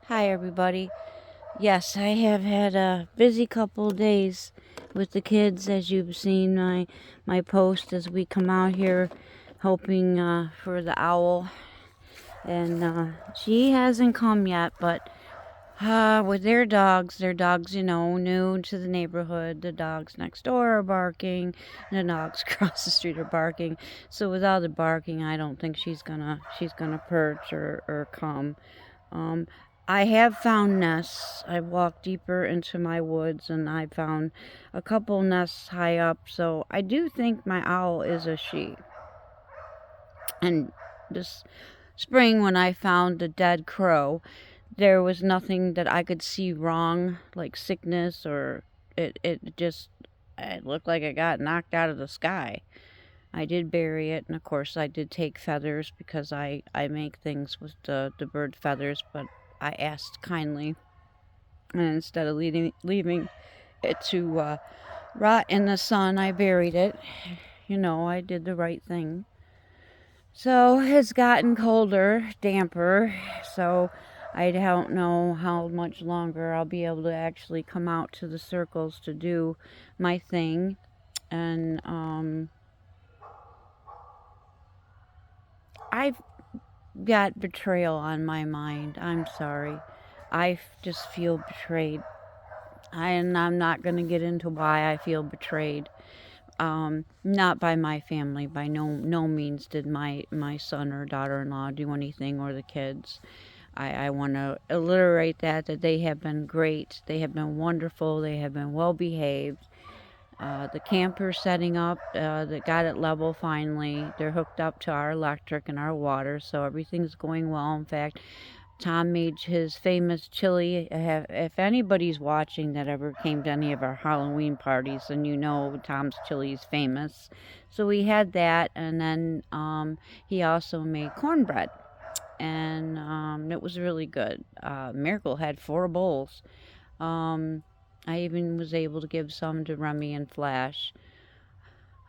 Hi, everybody. Yes, I have had a busy couple of days with the kids, as you've seen my post as we come out here hoping for the owl. And she hasn't come yet, but with their dogs, new to the neighborhood, the dogs next door are barking, and the dogs across the street are barking. So without the barking, I don't think she's gonna perch or come. Um, I have found nests. I've walked deeper into my woods and I found a couple nests high up. So I do think my owl is a she. And this spring, when I found the dead crow, there was nothing that I could see wrong, like sickness or it looked like it got knocked out of the sky. I did bury it, and of course, I did take feathers because I make things with the bird feathers, but I asked kindly, and instead of leaving it to rot in the sun, I buried it. I did the right thing. So it's gotten colder, damper, so I don't know how much longer I'll be able to actually come out to the circles to do my thing. And I've got betrayal on my mind. I'm sorry. I just feel betrayed. And I'm not going to get into why I feel betrayed. Not by my family. By no means did my son or daughter-in-law do anything, or the kids. I want to alliterate that they have been great. They have been wonderful. They have been well behaved. The camper's setting up, that got it level finally. They're hooked up to our electric and our water, so everything's going well. In fact, Tom made his famous chili. If anybody's watching that ever came to any of our Halloween parties, then you know Tom's chili is famous. So we had that, and then he also made cornbread, and it was really good. Miracle had 4 bowls. Um, I even was able to give some to Remy and Flash.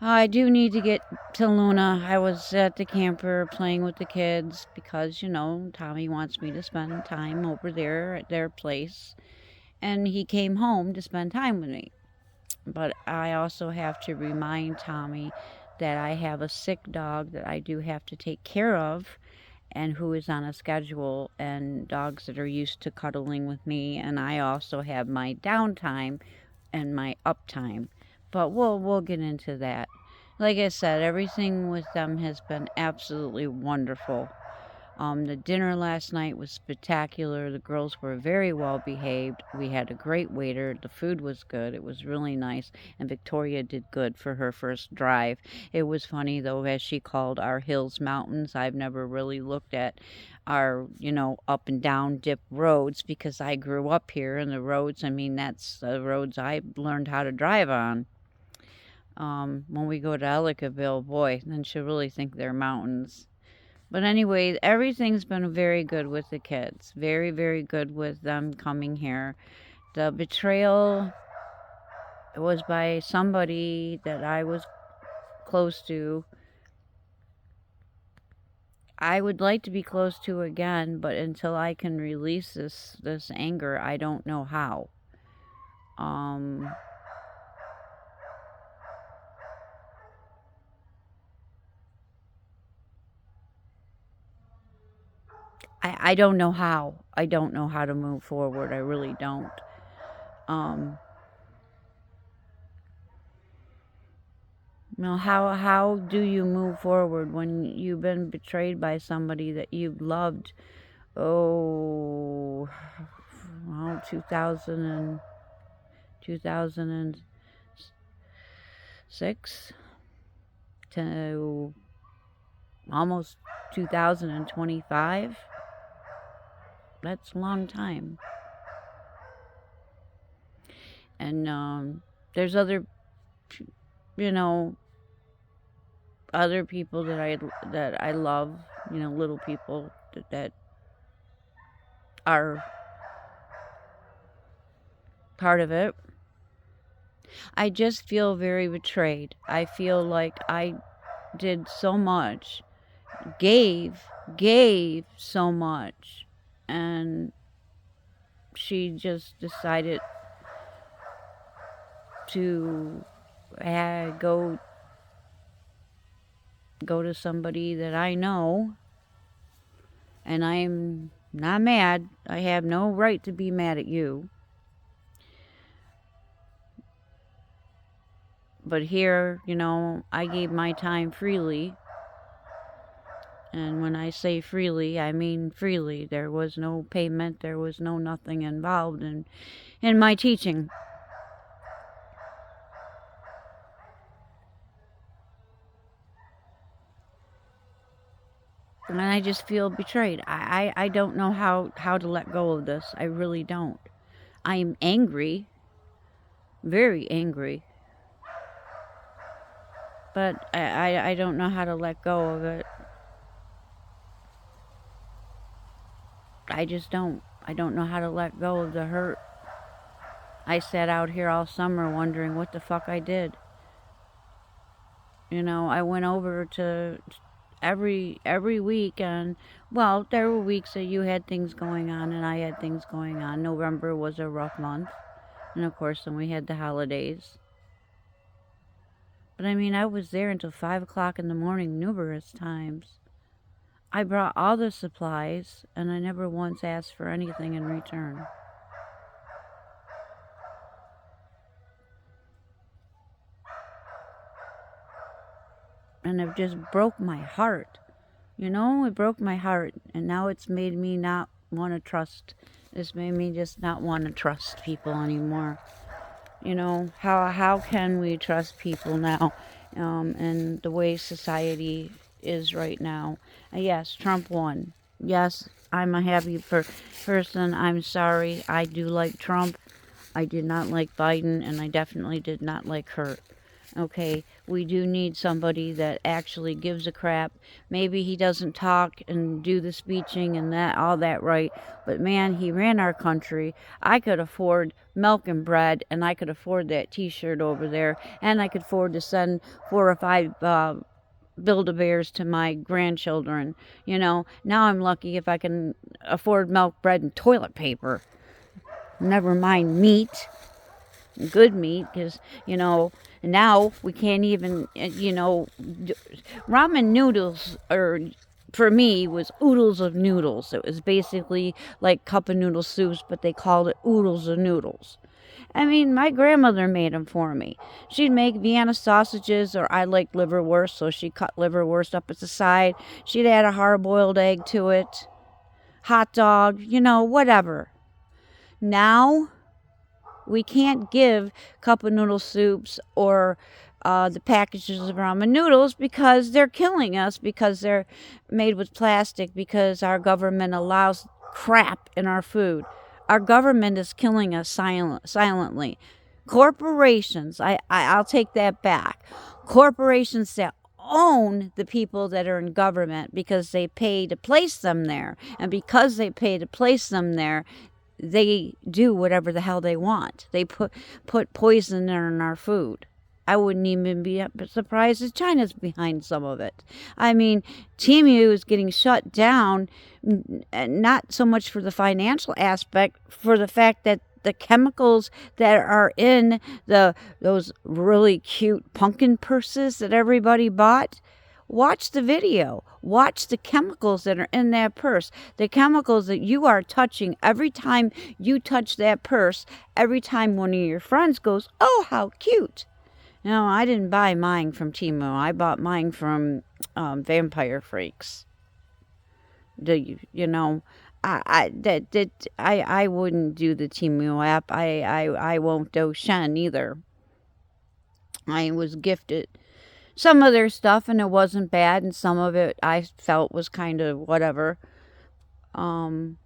I do need to get to Luna. I was at the camper playing with the kids because, Tommy wants me to spend time over there at their place. And he came home to spend time with me. But I also have to remind Tommy that I have a sick dog that I do have to take care of and who is on a schedule, and dogs that are used to cuddling with me. And I also have my downtime and my uptime. But we'll get into that. Like I said, everything with them has been absolutely wonderful. The dinner last night was spectacular. The girls were very well behaved. We had a great waiter. The food was good. It was really nice. And Victoria did good for her first drive. It was funny, though, as she called our hills mountains. I've never really looked at our, up and down dip roads because I grew up here, and the roads, I mean, that's the roads I learned how to drive on. When we go to Ellicottville, boy, then she'll really think they're mountains. But anyway, everything's been very good with the kids. Very, very good with them coming here. The betrayal was by somebody that I was close to. I would like to be close to again, but until I can release this anger, I don't know how. Um I don't know how. I don't know how to move forward. I really don't. Um how do you move forward when you've been betrayed by somebody that you've loved? Oh, well, 2006 to almost 2025. That's a long time. And there's you know, other people that I love. Little people that are part of it. I just feel very betrayed. I feel like I did so much, gave so much, and she just decided to go to somebody that I know, and I'm not mad. I have no right to be mad at you. But here, I gave my time freely. And when I say freely, I mean freely. There was no payment, there was no nothing involved in my teaching. And I just feel betrayed. I don't know how to let go of this. I really don't. I'm angry, very angry. But I don't know how to let go of it. I just don't. I don't know how to let go of the hurt. I sat out here all summer wondering what the fuck I did. I went over to every week, and well, there were weeks that you had things going on and I had things going on. November was a rough month, and of course then we had the holidays. But I mean, I was there until 5 o'clock in the morning numerous times. I brought all the supplies, and I never once asked for anything in return. And it just broke my heart. It broke my heart, and now it's made me not want to trust. It's made me just not want to trust people anymore. How can we trust people now, and the way society is right now? Yes, Trump won. Yes, I'm a happy person. I'm sorry. I do like Trump. I did not like Biden, and I definitely did not like her. Okay, we do need somebody that actually gives a crap. Maybe he doesn't talk and do the speeching and all that right, but man, he ran our country. I could afford milk and bread, and I could afford that t-shirt over there, and I could afford to send 4 or 5 Build-A-Bears to my grandchildren. Now I'm lucky if I can afford milk, bread, and toilet paper. Never mind meat. Good meat, because now we can't even ramen noodles, or for me, was oodles of noodles. It was basically like cup of noodle soups, but they called it oodles of noodles. I mean, my grandmother made them for me. She'd make Vienna sausages, or I like liverwurst, so she cut liverwurst up at the side. She'd add a hard-boiled egg to it, hot dog, whatever. Now we can't give cup of noodle soups or the packages of ramen noodles, because they're killing us, because they're made with plastic, because our government allows crap in our food. Our government is killing us silently. Corporations, I'll take that back. Corporations that own the people that are in government, because they pay to place them there. And because they pay to place them there, they do whatever the hell they want. They put poison in our food. I wouldn't even be surprised if China's behind some of it. I mean, Temu is getting shut down, not so much for the financial aspect, for the fact that the chemicals that are in those really cute pumpkin purses that everybody bought. Watch the video. Watch the chemicals that are in that purse. The chemicals that you are touching every time you touch that purse, every time one of your friends goes, "Oh, how cute." No, I didn't buy mine from Temu. I bought mine from Vampire Freaks. I wouldn't do the Temu app. I won't do Shen either. I was gifted some of their stuff, and it wasn't bad, and some of it I felt was kind of whatever. But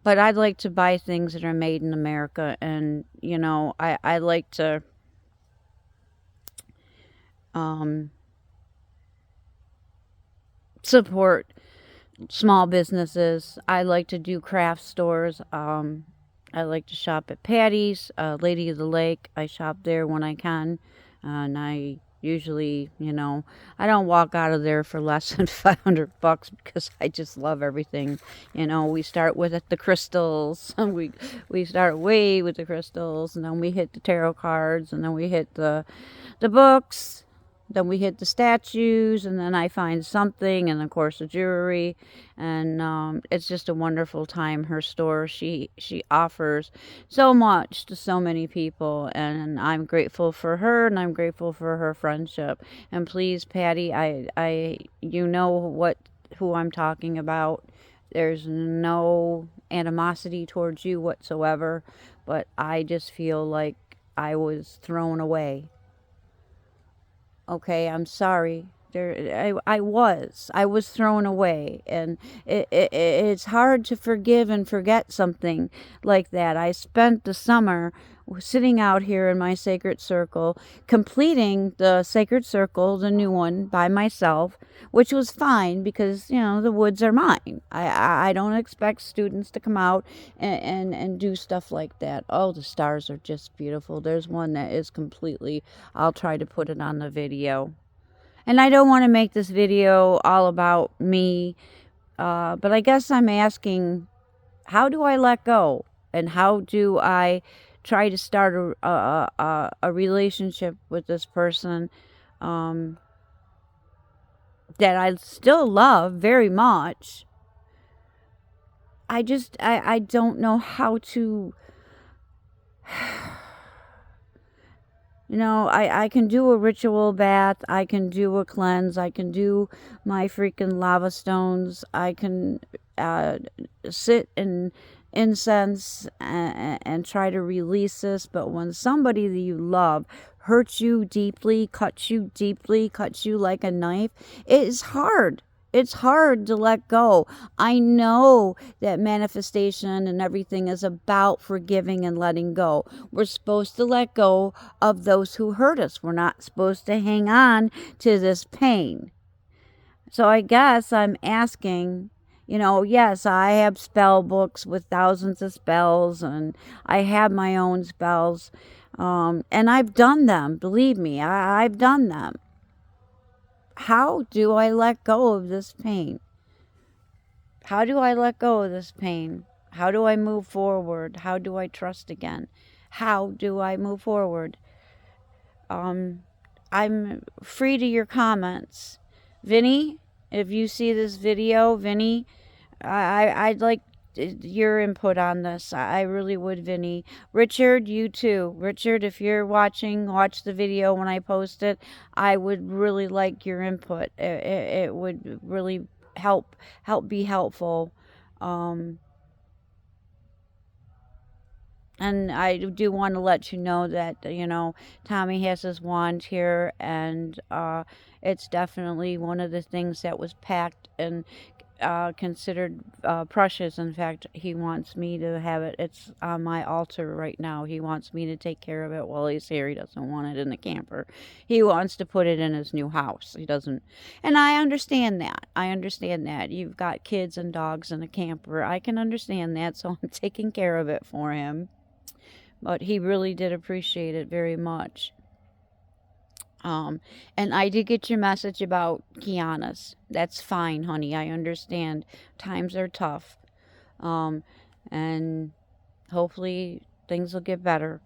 I'd like to buy things that are made in America, and I like to support small businesses. I like to do craft stores. I like to shop at Patty's, Lady of the Lake. I shop there when I can, and I Usually, you know, I don't walk out of there for less than $500 because I just love everything. You know, we start with the crystals. We start way with the crystals, and then we hit the tarot cards, and then we hit the books, then we hit the statues, and then I find something, and of course the jewelry, and it's just a wonderful time. Her store, she offers so much to so many people, and I'm grateful for her, and I'm grateful for her friendship. And please, Patty, you know who I'm talking about. There's no animosity towards you whatsoever, but I just feel like I was thrown away. Okay, I'm sorry. I was thrown away, and it's hard to forgive and forget something like that. I spent the summer sitting out here in my sacred circle, completing the sacred circle, the new one, by myself, which was fine because, you know, the woods are mine. I don't expect students to come out and do stuff like that. Oh, the stars are just beautiful. There's one that is completely, I'll try to put it on the video. And I don't want to make this video all about me, but I guess I'm asking, how do I let go? And how do I try to start a relationship with this person um, that I still love very much? I don't know how to. You know, I can do a ritual bath. I can do a cleanse. I can do my freaking lava stones. I can uh, sit in incense and try to release this. But when somebody that you love hurts you deeply, cuts you like a knife, it is hard. It's hard to let go. I know that manifestation and everything is about forgiving and letting go. We're supposed to let go of those who hurt us. We're not supposed to hang on to this pain. So I guess I'm asking, you know, yes, I have spell books with thousands of spells, and I have my own spells. And I've done them. Believe me, I've done them. How do I let go of this pain? How do I let go of this pain? How do I move forward? How do I trust again? How do I move forward? I'm free to your comments. Vinny, if you see this video, Vinny, I'd like your input on this. I really would, Vinny. Richard, you too. Richard, if you're watching, watch the video when I post it. I would really like your input. It would really be helpful. Um, and I do want to let you know that, you know, Tommy has his wand here, and it's definitely one of the things that was packed and considered precious. In fact, he wants me to have it. It's on my altar right now. He wants me to take care of it while he's here. He doesn't want it in the camper. He wants to put it in his new house. He doesn't. And I understand that. I understand that. You've got kids and dogs in a camper. I can understand that. So I'm taking care of it for him. But he really did appreciate it very much. And I did get your message about Kiana's. That's fine, honey. I understand. Times are tough. Um, and hopefully things will get better.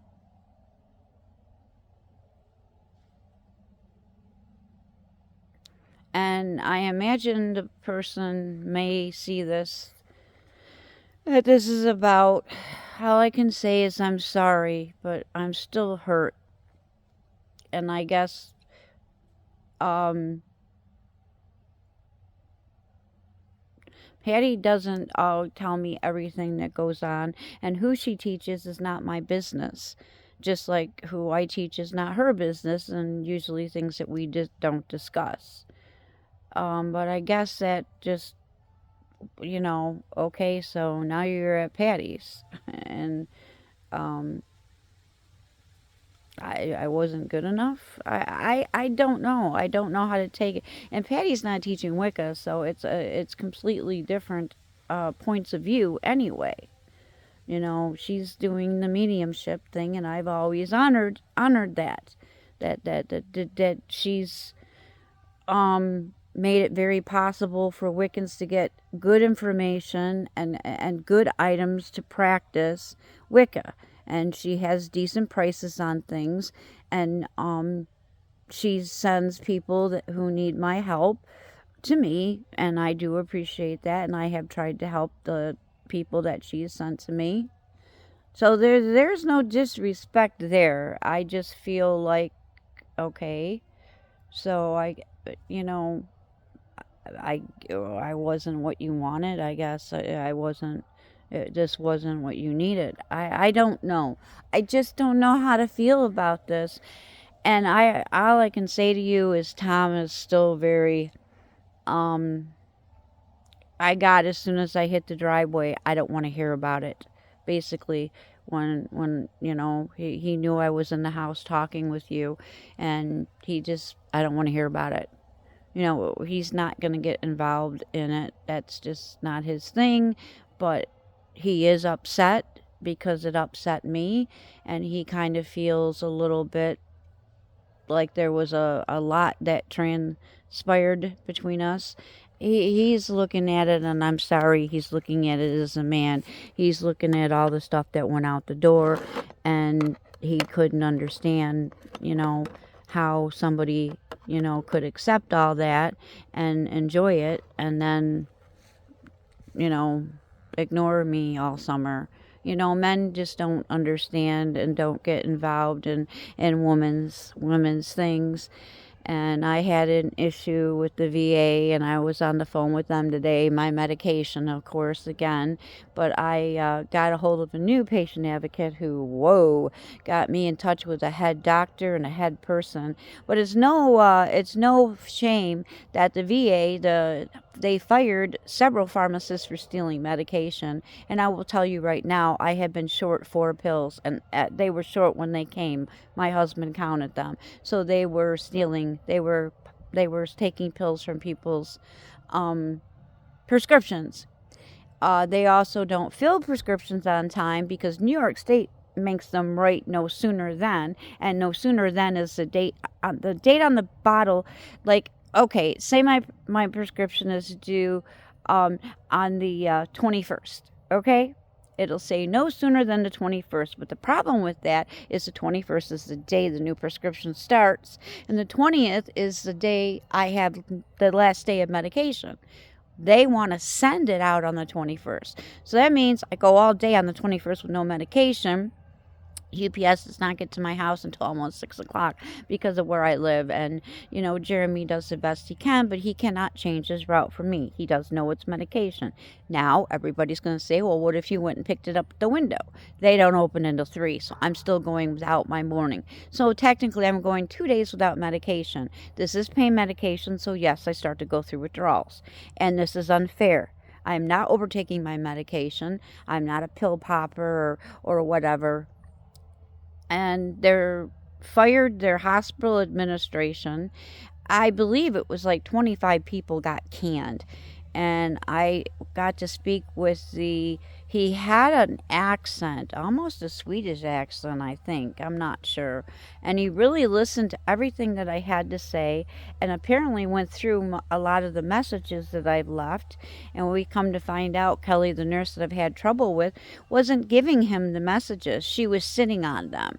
And I imagine the person may see this, that this is about. All I can say is I'm sorry, but I'm still hurt. And I guess um, Patty doesn't tell me everything that goes on, and who she teaches is not my business. Just like who I teach is not her business, and usually things that we just don't discuss. But I guess that just, you know, okay, so now you're at Patty's, and um, I wasn't good enough. I don't know. I don't know how to take it. And Patty's not teaching Wicca, so it's completely different points of view anyway. You know, she's doing the mediumship thing, and I've always honored that. that she's made it very possible for Wiccans to get good information and good items to practice Wicca. And she has decent prices on things, and she sends people who need my help to me, and I do appreciate that, and I have tried to help the people that she's sent to me. So there's no disrespect there. I just feel like, okay, so you know, I wasn't what you wanted. I guess I wasn't. This wasn't what you needed. I don't know. I just don't know how to feel about this. And all I can say to you is Tom is still very um I got as soon as I hit the driveway, I don't want to hear about it. Basically, when he knew I was in the house talking with you, and he just I don't want to hear about it. He's not going to get involved in it. That's just not his thing. But he is upset because it upset me, and he kind of feels a little bit like there was a lot that transpired between us. He's looking at it, and I'm sorry, he's looking at it as a man. He's looking at all the stuff that went out the door, and he couldn't understand, how somebody, could accept all that and enjoy it, and then, you know, ignore me all summer. Men just don't understand and don't get involved in women's things. And I had an issue with the VA, and I was on the phone with them today. My medication, of course, again. But I got a hold of a new patient advocate who, whoa, got me in touch with a head doctor and a head person. But it's no shame that the VA, they fired several pharmacists for stealing medication. And I will tell you right now, I have been short 4 pills, and they were short when they came. My husband counted them. So they were stealing. They were taking pills from people's prescriptions. They also don't fill prescriptions on time because New York State makes them write no sooner than, and no sooner than is the date on the bottle. Like, okay, say my prescription is due on the 21st. Okay, it'll say no sooner than the 21st. But the problem with that is the 21st is the day the new prescription starts, and the 20th is the day I have the last day of medication. They want to send it out on the 21st. So that means I go all day on the 21st with no medication. UPS does not get to my house until almost 6 o'clock because of where I live. And, Jeremy does the best he can, but he cannot change his route for me. He does know it's medication. Now, everybody's going to say, well, what if you went and picked it up at the window? They don't open until 3, so I'm still going without my morning. So technically, I'm going 2 days without medication. This is pain medication, so yes, I start to go through withdrawals. And this is unfair. I'm not overtaking my medication. I'm not a pill popper or whatever. And they're fired their hospital administration. I believe it was like 25 people got canned. And I got to speak with he had an accent, almost a Swedish accent, I think. I'm not sure. And he really listened to everything that I had to say, and apparently went through a lot of the messages that I've left. And we come to find out, Kelly, the nurse that I've had trouble with, wasn't giving him the messages. She was sitting on them.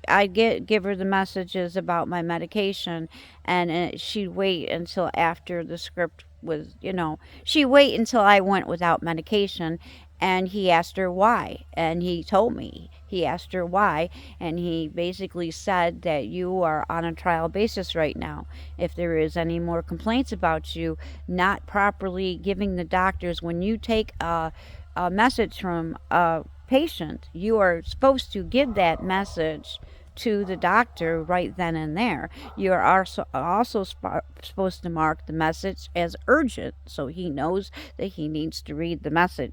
I'd give her the messages about my medication, and she'd wait until after the script was, she'd wait until I went without medication. And he asked her why, and he told me. He asked her why, and he basically said that you are on a trial basis right now. If there is any more complaints about you not properly giving the doctors, when you take a message from a patient, you are supposed to give that message to the doctor right then and there. You are also supposed to mark the message as urgent, so he knows that he needs to read the message.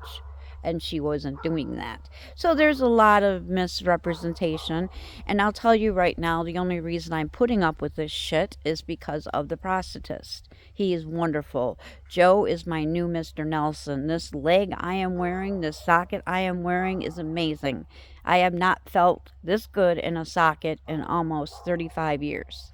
and she wasn't doing that. So there's a lot of misrepresentation, and I'll tell you right now, the only reason I'm putting up with this shit is because of the prosthetist. He is wonderful. Joe is my new Mr. Nelson. This leg I am wearing, this socket I am wearing is amazing. I have not felt this good in a socket in almost 35 years.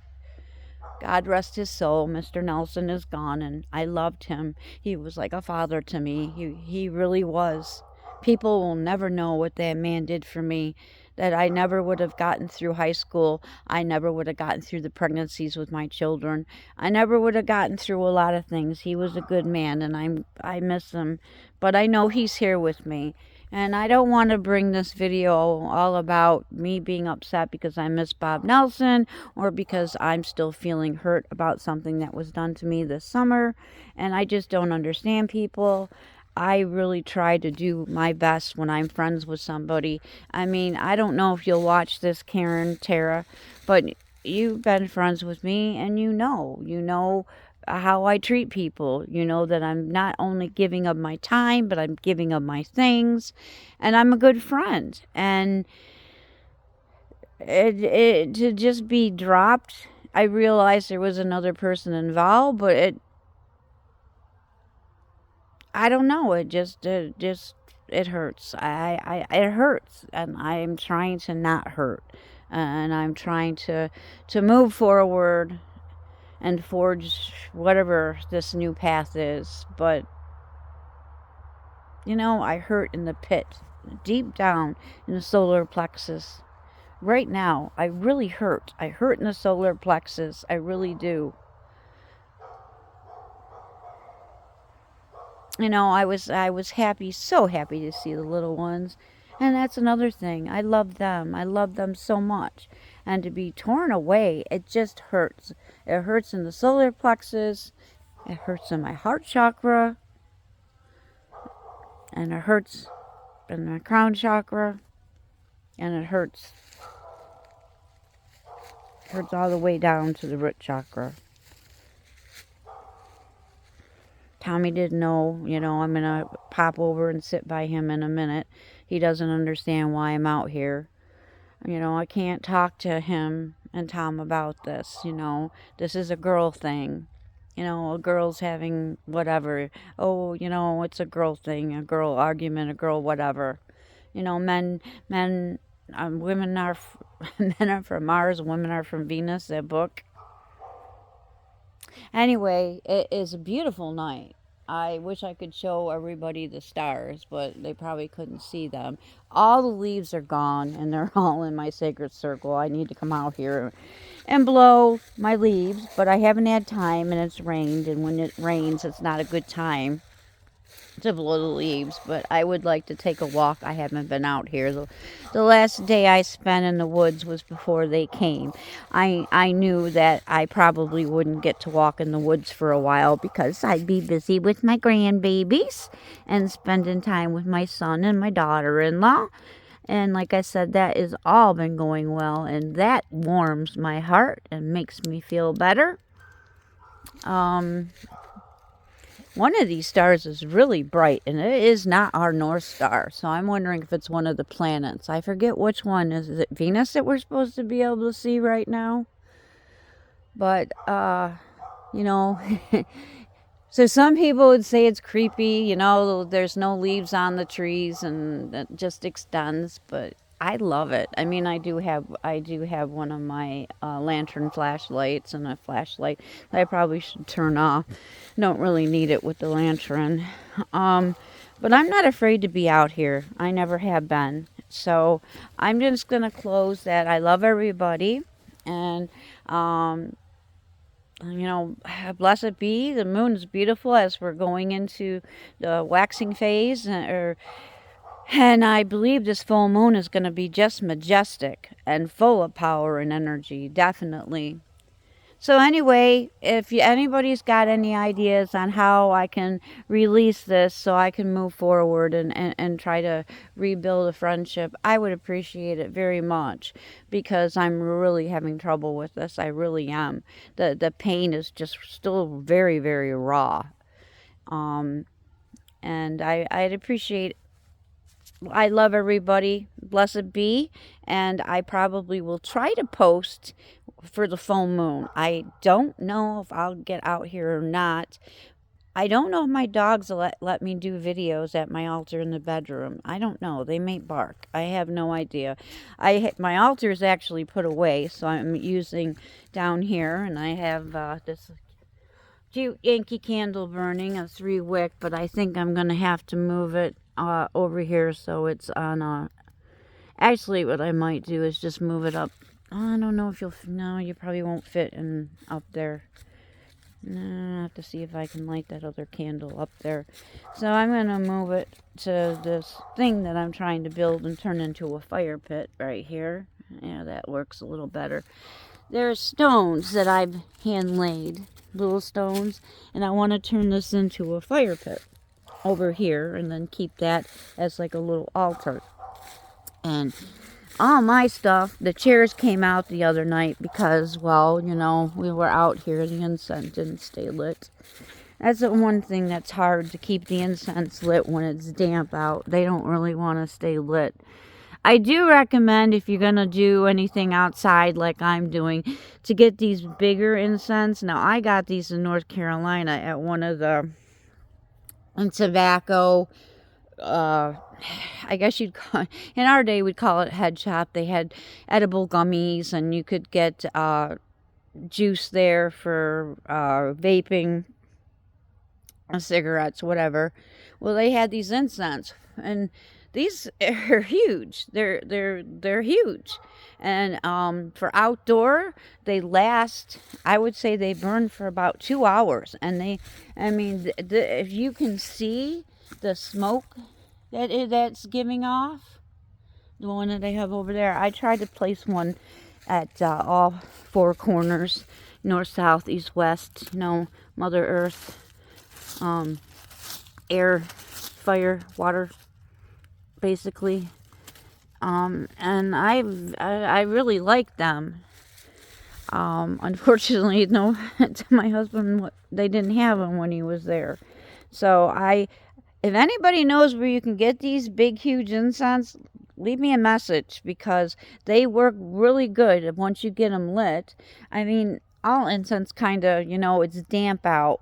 God rest his soul. Mr. Nelson is gone, and I loved him. He was like a father to me. He really was. People will never know what that man did for me. That I never would have gotten through high school. I never would have gotten through the pregnancies with my children. I never would have gotten through a lot of things. He was a good man, and I miss him. But I know he's here with me. And I don't want to bring this video all about me being upset because I miss Bob Nelson or because I'm still feeling hurt about something that was done to me this summer. And I just don't understand people. I really try to do my best when I'm friends with somebody. I mean, I don't know if you'll watch this, Karen, Tara, but you've been friends with me and you know how I treat people. You know that I'm not only giving of my time, but I'm giving of my things, and I'm a good friend. And it to just be dropped, I realized there was another person involved, but I don't know. It hurts. It hurts, and I am trying to not hurt, and I'm trying to move forward and forge whatever this new path is. But I hurt in the pit, deep down in the solar plexus. Right now, I really hurt. I hurt in the solar plexus. I really do. I was happy, so happy to see the little ones. And that's another thing. I love them. I love them so much. And to be torn away, it just hurts. It hurts in the solar plexus. It hurts in my heart chakra. And it hurts in my crown chakra. And it hurts all the way down to the root chakra. Tommy didn't know, I'm going to pop over and sit by him in a minute. He doesn't understand why I'm out here. I can't talk to him and Tom about this, This is a girl thing. A girl's having whatever. Oh, it's a girl thing, a girl argument, a girl whatever. Men, women are, men are from Mars, women are from Venus, that book. Anyway, it is a beautiful night. I wish I could show everybody the stars, but they probably couldn't see them. All the leaves are gone, and they're all in my sacred circle. I need to come out here and blow my leaves, but I haven't had time, and it's rained, and when it rains, it's not a good time to blow the leaves. But I would like to take a walk. I haven't been out here. The last day I spent in the woods was before they came. I knew that I probably wouldn't get to walk in the woods for a while because I'd be busy with my grandbabies and spending time with my son and my daughter-in-law. And like I said, that has all been going well, and that warms my heart and makes me feel better. One of these stars is really bright, and it is not our North Star. So I'm wondering if it's one of the planets. I forget which one. Is it Venus that we're supposed to be able to see right now? But, so some people would say it's creepy, there's no leaves on the trees and it just extends, but I love it. I mean, I do have one of my lantern flashlights and a flashlight that I probably should turn off. Don't really need it with the lantern. But I'm not afraid to be out here. I never have been. So I'm just going to close that. I love everybody. And, blessed be. The moon is beautiful as we're going into the waxing phase. And I believe this full moon is going to be just majestic and full of power and energy, definitely. So anyway, if anybody's got any ideas on how I can release this so I can move forward and try to rebuild a friendship, I would appreciate it very much because I'm really having trouble with this. I really am. The pain is just still very, very raw. And I'd appreciate I love everybody. Blessed be. And I probably will try to post for the full moon. I don't know if I'll get out here or not. I don't know if my dogs will let me do videos at my altar in the bedroom. I don't know. They may bark. I have no idea. My altar is actually put away, so I'm using down here, and I have this cute Yankee candle burning, a 3-wick, but I think I'm going to have to move it over here so it's on a... Actually, what I might do is just move it up. I don't know if you'll... No, you probably won't fit in up there. No, I have to see if I can light that other candle up there. So I'm going to move it to this thing that I'm trying to build and turn into a fire pit right here. Yeah, that works a little better. There's stones that I've hand laid, little stones, and I want to turn this into a fire pit over here and then keep that as like a little altar. And all my stuff, the chairs came out the other night because, well, you know, we were out here, the incense didn't stay lit. That's the one thing that's hard, to keep the incense lit when it's damp out. They don't really want to stay lit. I do recommend, if you're going to do anything outside like I'm doing, to get these bigger incense. Now, I got these in North Carolina at one of the tobacco, I guess you'd call it, in our day we'd call it head shop. They had edible gummies, and you could get juice there for vaping, cigarettes, whatever. Well, they had these incense, and these are huge. They're huge, and for outdoor, they last. I would say they burn for about 2 hours, and if you can see the smoke that's giving off, the one that I have over there. I tried to place one at all 4 corners, north, south, east, west. You know, Mother Earth, air, fire, water, basically. And I really like them. Unfortunately, no, my husband, they didn't have them when he was there. So if anybody knows where you can get these big, huge incense, leave me a message, because they work really good once you get them lit. I mean, all incense kind of, you know, it's damp out.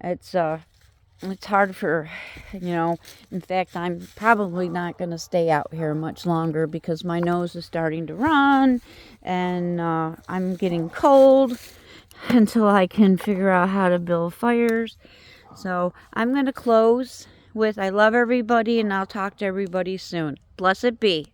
It's hard for, you know, in fact, I'm probably not going to stay out here much longer because my nose is starting to run, and I'm getting cold until I can figure out how to build fires. So I'm going to close with, I love everybody, and I'll talk to everybody soon. Blessed be.